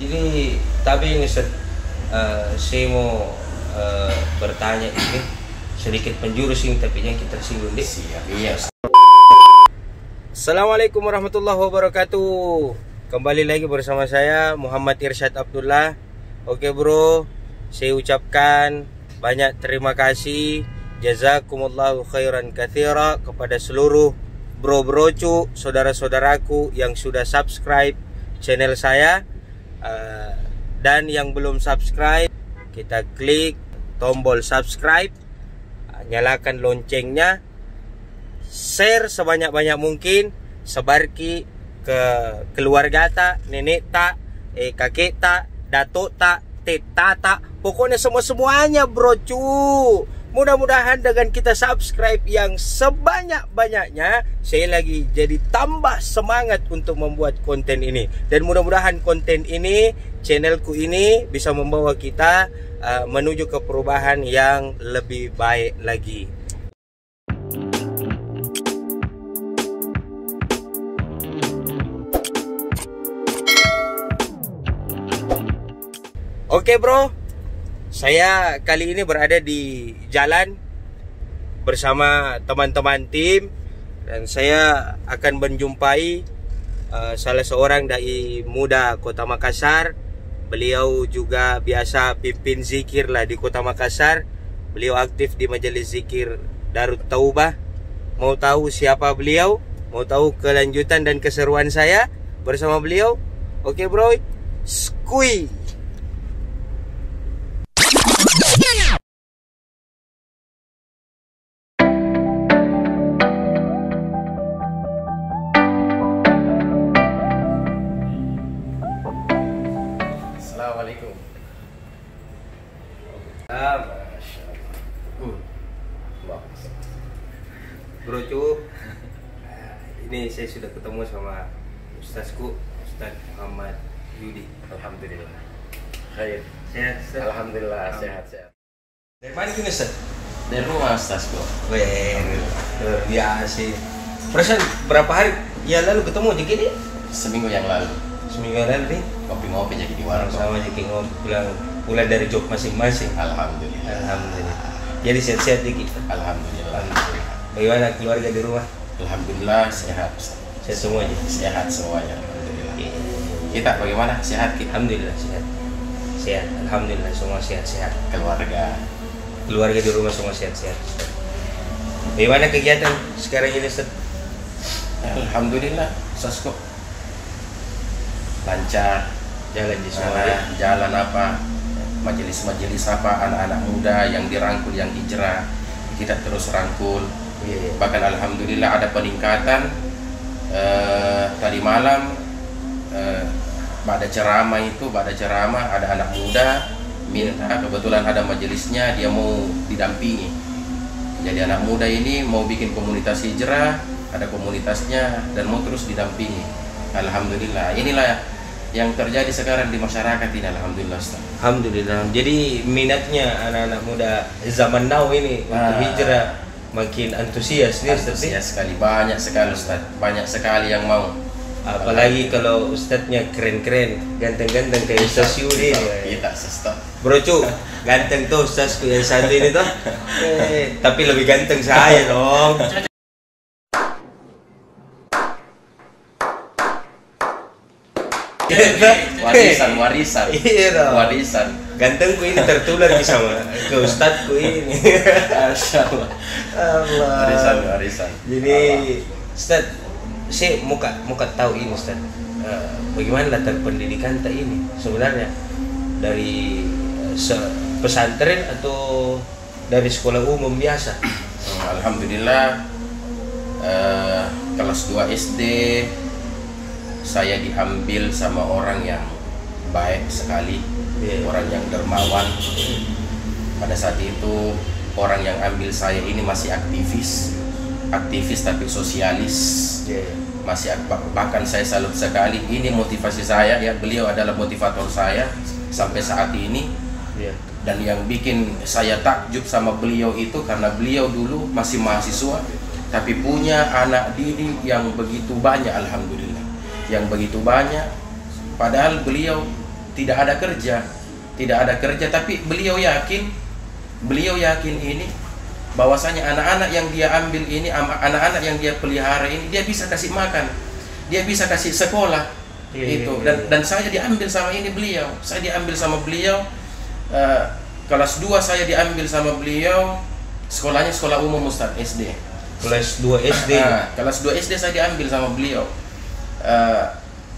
Jadi tapi ini saya mau bertanya ini sedikit penjurus ini tapi yang kita singgung deh. Siap, iya. Assalamualaikum warahmatullahi wabarakatuh. Kembali lagi bersama saya Muhammad Irsyad Abdullah. Oke bro, saya ucapkan banyak terima kasih, jazakumullahu khairan katsira kepada seluruh bro-brocu, saudara-saudaraku yang sudah subscribe channel saya. Dan yang belum subscribe, kita klik tombol subscribe, nyalakan loncengnya, share sebanyak-banyak mungkin, sebarki ke keluarga tak, nenek tak, kakek tak, datuk tak, teta tak, pokoknya semuanya brocu. Mudah-mudahan dengan kita subscribe yang sebanyak-banyaknya, saya lagi jadi tambah semangat untuk membuat konten ini. Dan mudah-mudahan konten ini, channelku ini bisa membawa kita menuju ke perubahan yang lebih baik lagi. Oke bro, saya kali ini berada di jalan bersama teman-teman tim dan saya akan menjumpai salah seorang dai muda Kota Makassar. Beliau juga biasa pimpin zikir lah di Kota Makassar. Beliau aktif di majelis zikir Darut Taubah. Mau tahu siapa beliau? Mau tahu kelanjutan dan keseruan saya bersama beliau? Oke bro, skui. Assalamualaikum. Bro cu, ini saya sudah ketemu sama Ustazku, Ustaz Muhammad Yudi. Alhamdulillah. Khair. Sehat, Ustaz? Alhamdulillah sehat-sehat. Dari mana ini Ustaz? Dari rumah Ustaz bro. Weh, luar biasa. Perasaan berapa hari ya lalu ketemu jadi ini? Seminggu yang lalu. Seminggu lalu nih. Ngopi-ngopi jadi di warung. Sama jadi pulang dari job masing-masing. Alhamdulillah. Alhamdulillah. Jadi sehat-sehat dikit. Alhamdulillah. Bagaimana keluarga di rumah? Alhamdulillah sehat Ustaz. Sehat semuanya. Sehat semuanya. Alhamdulillah. Kita bagaimana? Sehat kita? Alhamdulillah sehat. Sehat. Alhamdulillah semua sehat-sehat. Keluarga di rumah semua sehat-sehat. Bagaimana kegiatan sekarang ini Ustaz? Alhamdulillah Ustaz kok lancar. Jalan di semua. Jalan apa? Majelis-majelis apa? Anak-anak muda yang dirangkul, yang hijrah, kita terus rangkul. Bahkan alhamdulillah ada peningkatan. Tadi malam pada ceramah ada anak muda minta, kebetulan ada majelisnya, dia mau didampingi. Jadi anak muda ini mau bikin komunitas hijrah, ada komunitasnya dan mau terus didampingi. Alhamdulillah, inilah yang terjadi sekarang di masyarakat ini. Alhamdulillah Ustaz. Alhamdulillah. Jadi minatnya anak-anak muda zaman now ini untuk hijrah makin antusias nih Ustaz. Antusias sekali, banyak sekali Ustaz. Banyak sekali yang mau. Apalagi kalau Ustadznya keren-keren, ganteng-ganteng kayak Ustaz Yudi. Kita stop. Bro cu, ganteng tuh Ustazku yang satu ini tuh. Tapi lebih ganteng saya dong. Warisan. Iya dong. Warisan. Gantengku ini tertular bisa ke Ustadzku ini. Masyaallah. Allah. Warisan. Jadi Ustadz, saya muka tahu ini Ustaz. Bagaimana latar pendidikan tak ini sebenarnya dari pesantren atau dari sekolah umum biasa? Alhamdulillah kelas 2 SD saya diambil sama orang yang baik sekali, orang yang dermawan. Pada saat itu orang yang ambil saya ini masih aktivis tapi sosialis. Masih bahkan saya salut sekali, ini motivasi saya ya, beliau adalah motivator saya sampai saat ini. Dan yang bikin saya takjub sama beliau itu karena beliau dulu masih mahasiswa tapi punya anak didik yang begitu banyak, alhamdulillah, yang begitu banyak. Padahal beliau tidak ada kerja, tapi beliau yakin ini bahwasanya anak-anak yang dia ambil ini, anak-anak yang dia pelihara ini, dia bisa kasih makan, dia bisa kasih sekolah. Itu. Dan saya diambil sama beliau. Saya diambil sama beliau. Kelas 2 saya diambil sama beliau. Sekolahnya sekolah umum Ustaz, SD. Kelas 2 SD. Kelas 2 SD saya diambil sama beliau.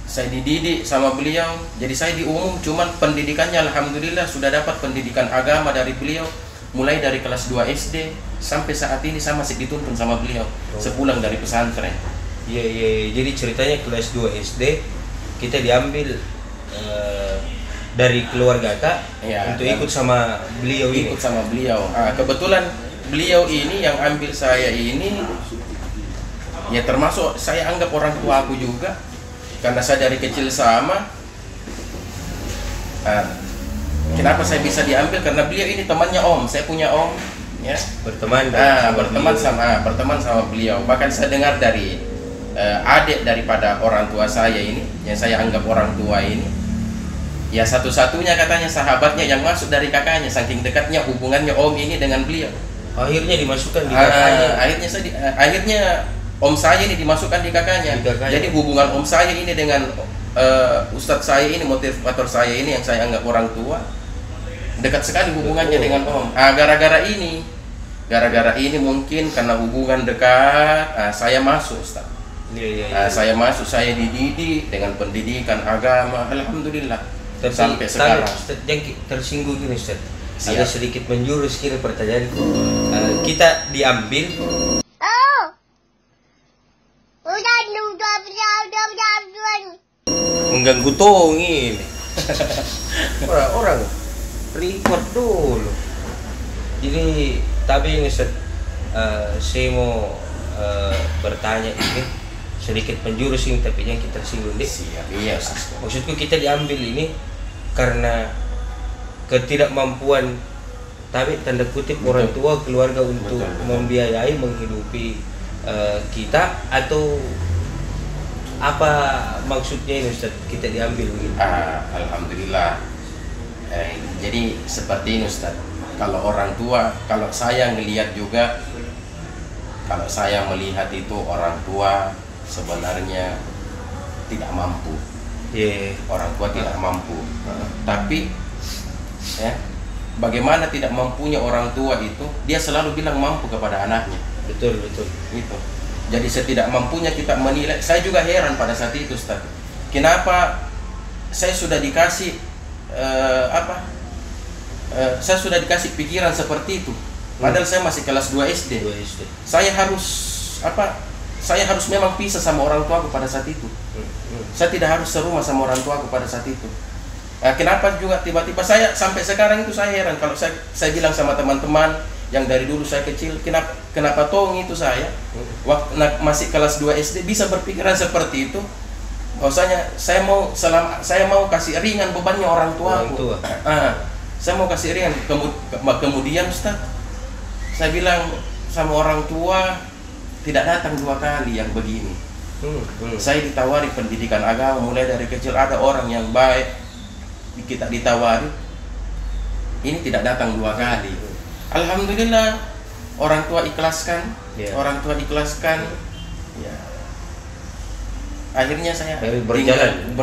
Saya dididik sama beliau. Jadi saya di umum, cuman pendidikannya alhamdulillah sudah dapat pendidikan agama dari beliau. Mulai dari kelas 2 SD sampai saat ini saya masih dituntun sama beliau sepulang dari pesantren. Iya. Jadi ceritanya kelas 2 SD kita diambil dari keluarga Kak untuk ikut sama beliau ini. Ikut sama beliau. Kebetulan beliau ini yang ambil saya ini, ya termasuk saya anggap orang tua aku juga, karena saya dari kecil sama. Kenapa saya bisa diambil? Karena beliau ini temannya Om. Saya punya Om, ya. Berteman sama beliau. Bahkan saya dengar dari adik daripada orang tua saya ini, yang saya anggap orang tua ini, ya satu-satunya katanya sahabatnya yang masuk dari kakaknya, saking dekatnya hubungannya Om ini dengan beliau. Akhirnya dimasukkan di kakaknya. Akhirnya Om saya ini dimasukkan di kakaknya. Jadi hubungan Om saya ini dengan Ustadz saya ini, motivator saya ini yang saya anggap orang tua, dekat sekali hubungannya dengan Om. Gara-gara ini mungkin karena hubungan dekat, saya masuk Ustaz. Saya masuk, saya dididik dengan pendidikan agama, alhamdulillah. Sampai sekarang. Yang tersinggung ini Ustaz. Ada sedikit menjurus kira pertanyaan. Kita diambil. Mengganggu tong ini. Orang record dulu. Jadi tapi ini saya mau bertanya ini sedikit menjurus ini, tapi yang kita singgung deh. Iya. Maksudku kita diambil ini karena ketidakmampuan, tapi tanda kutip orang tua keluarga untuk membiayai menghidupi kita, atau apa maksudnya ini Ustaz kita diambil begitu? Alhamdulillah. Jadi seperti ini Ustaz. Kalau orang tua, kalau saya ngelihat juga, kalau saya melihat itu orang tua sebenarnya tidak mampu. Orang tua tidak mampu. Tapi ya, bagaimana tidak mampunya orang tua itu, dia selalu bilang mampu kepada anaknya. Betul. Itu. Jadi setidak mampunya kita menilai. Saya juga heran pada saat itu Ustaz. Kenapa saya sudah dikasih saya sudah dikasih pikiran seperti itu. Padahal saya masih kelas 2 SD. Saya harus memang pisah sama orang tuaku pada saat itu. Saya tidak harus serumah sama orang tuaku pada saat itu. Kenapa juga tiba-tiba saya sampai sekarang itu saya heran kalau saya bilang sama teman-teman yang dari dulu saya kecil, kenapa tong itu saya waktu masih kelas 2 SD bisa berpikiran seperti itu. Bahwasanya saya mau kasih ringan bebannya orang tuaku. Saya mau kasih ringan. Kemudian Ustaz, saya bilang sama orang tua, tidak datang 2 kali yang begini. Saya ditawari pendidikan agama mulai dari kecil, ada orang yang baik, kita ditawari, ini tidak datang 2 kali. Alhamdulillah orang tua ikhlaskan, ya. Akhirnya saya berjalan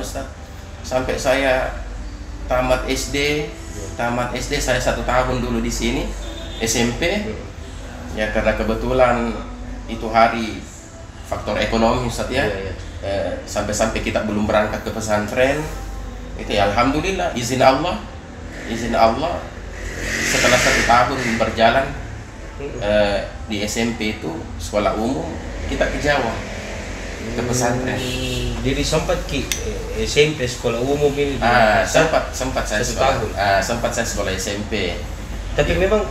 Ustaz, sampai saya tamat SD. Saya 1 tahun dulu di sini, SMP. Ya karena kebetulan itu hari faktor ekonomi Ustaz ya. Sampai-sampai kita belum berangkat ke pesantren. Itu ya alhamdulillah izin Allah. Setelah 1 tahun berjalan di SMP itu sekolah umum, kita ke Jawa, ke pesantren. Jadi sempat SMP sekolah umum ini. Sempat saya sekolah SMP. Tapi memang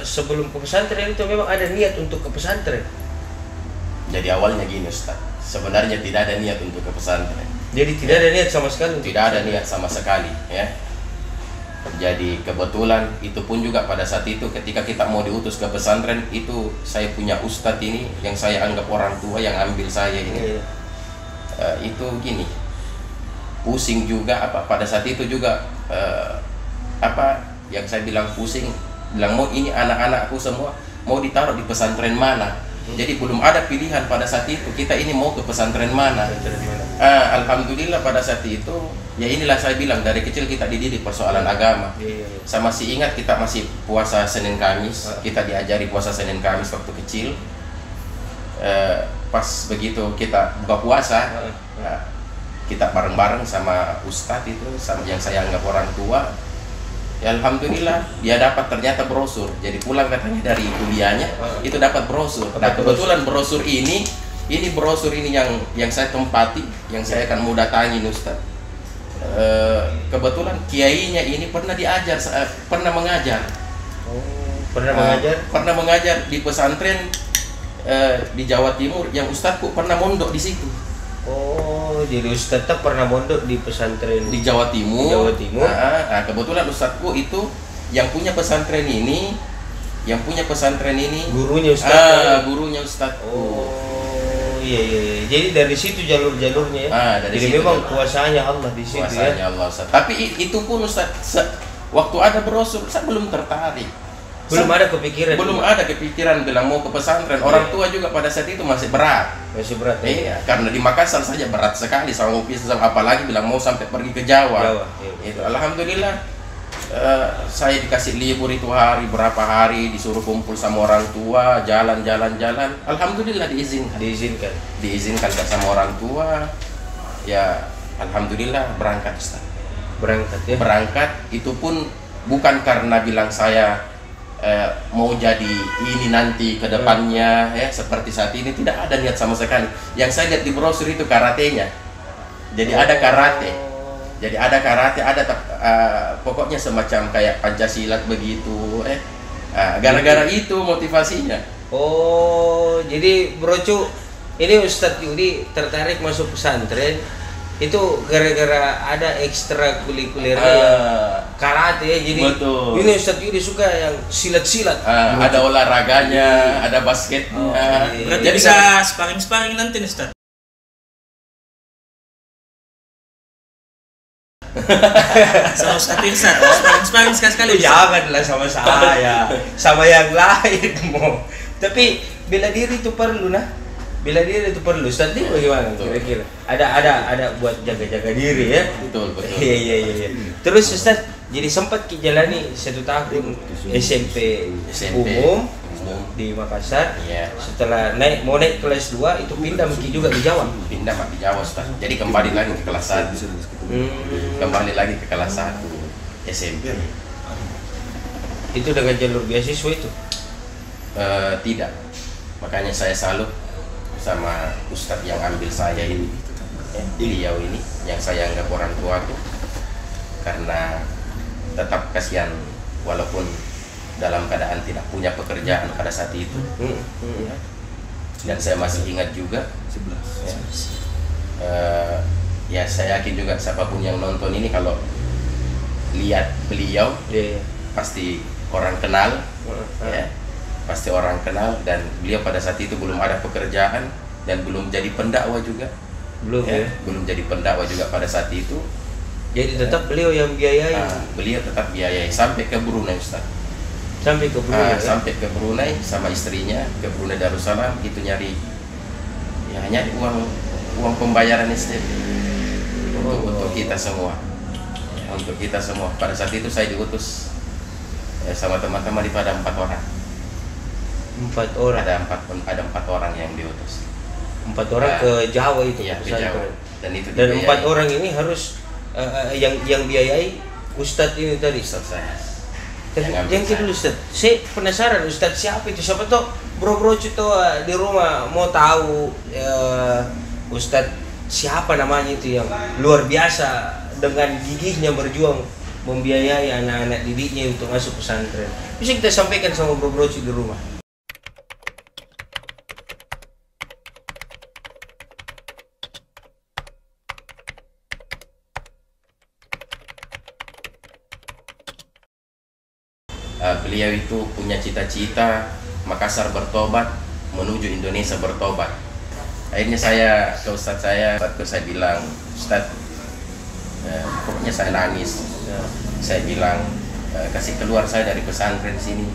sebelum ke pesantren itu memang ada niat untuk ke pesantren. Jadi awalnya gini Ustaz, sebenarnya tidak ada niat untuk ke pesantren. Jadi tidak ada niat sama sekali. Tidak ada niat sama sekali ya. Jadi kebetulan itu pun juga pada saat itu ketika kita mau diutus ke pesantren itu, saya punya ustadz ini yang saya anggap orang tua yang ambil saya ini. Itu gini, pusing juga apa pada saat itu juga apa yang saya bilang pusing, bilang mau ini anak-anakku semua mau ditaruh di pesantren mana. Jadi belum ada pilihan pada saat itu, kita ini mau ke pesantren mana. Alhamdulillah pada saat itu ya inilah saya bilang dari kecil kita dididik persoalan agama. Saya masih ingat kita masih puasa Senin Kamis, kita diajari puasa Senin Kamis waktu kecil. Pas begitu kita buka puasa, kita bareng-bareng sama ustadz itu, sama yang saya anggap orang tua. Ya alhamdulillah dia dapat ternyata brosur. Jadi pulang katanya dari kuliahnya itu dapat brosur. Nah kebetulan brosur ini brosur ini yang saya tempati, yang saya akan mau datangin Ustaz. Kebetulan kiainya ini pernah mengajar. Pernah mengajar di pesantren di Jawa Timur yang Ustadzku pernah mondok di situ. Oh, jadi Ustadz pernah mondok di pesantren di Jawa Timur. Nah, kebetulan Ustadzku itu yang punya pesantren ini, gurunya Ustadz. Gurunya Ustadzku. Oh, iya. Jadi dari situ jalur-jalurnya ya. Dari jadi situ memang kuasanya Allah di situ kuasanya ya. Allah, Ustadz. Tapi itu pun Ustadz, waktu ada brosur saya belum tertarik. Belum ada kepikiran bilang mau ke pesantren. Orang tua juga pada saat itu masih berat. Iya, karena di Makassar saja berat sekali sama apalagi bilang mau sampai pergi ke Jawa. Itu alhamdulillah saya dikasih libur itu berapa hari disuruh kumpul sama orang tua, jalan-jalan. Alhamdulillah diizinkan sama orang tua. Ya alhamdulillah berangkat Ustaz. Berangkat itu pun bukan karena bilang saya mau jadi ini nanti ke depannya ya seperti saat ini, tidak ada niat sama sekali. Yang saya lihat di brosur itu karatenya. Jadi ada karate. Ada pokoknya semacam kayak Pancasilat begitu gara-gara itu motivasinya. Oh, jadi Bro Cu, ini Ustadz Yudi tertarik masuk pesantren itu gara-gara ada ekstrakurikuler karate ya. Jadi betul. Ini Ustadz Yudi suka yang silat-silat. Ada olahraganya, ada basketnya. Berarti jadi bisa sparring nanti nih Ustadz. Sama Ustadz Irsad, sparring sekali-sekali. Janganlah sama saya, sama yang lain mau. Tapi bela diri itu perlu Ustadz ini bagaimana kira-kira? Ada buat jaga-jaga diri ya. Betul. Iya. Terus Ustadz jadi sempat jalani 1 tahun SMP umum di Makassar. Iya. Setelah mau naik kelas 2 itu pindah juga di Jawa. Pindah di Jawa Ustaz. Jadi kembali lagi ke kelas 1. Kembali lagi ke kelas 1 SMP. Itu dengan jalur beasiswa itu? Tidak. Makanya saya salut sama Ustadz yang ambil saya ini, beliau ini yang saya anggap orang tuaku, karena tetap kasihan walaupun dalam keadaan tidak punya pekerjaan pada saat itu. Dan saya masih ingat juga ya saya yakin juga siapapun yang nonton ini kalau lihat beliau pasti orang kenal ya. Pasti orang kenal, dan beliau pada saat itu belum ada pekerjaan dan belum jadi pendakwa juga. Belum jadi pendakwa juga pada saat itu. Jadi tetap beliau yang biayai. Beliau tetap biayai sampai ke Brunei Ustaz. Sampai ke Brunei. Sampai ke Brunei sama istrinya ke Brunei Darussalam itu nyari uang pembayaran SPP untuk kita semua. Untuk kita semua. Pada saat itu saya diutus sama teman-teman di pada 4 orang. 4 orang. Ada 4 orang yang diutus. 4 orang ke Jawa itu. Iya, ke Jawa. Dan 4 orang ini harus yang biayai Ustadz ini tadi. Ustadz saya. Yang kedua Ustadz, saya penasaran Ustadz siapa itu? Siapa tuh bro itu di rumah mau tahu Ustadz siapa namanya itu yang luar biasa dengan gigihnya berjuang membiayai anak-anak didiknya untuk masuk pesantren. Bisa kita sampaikan sama bro di rumah. Beliau itu punya cita-cita Makassar bertobat menuju Indonesia bertobat. Akhirnya saya ke Ustadz saya bilang, Ustadz Pokoknya saya nangis. Saya bilang kasih keluar saya dari pesantren sini.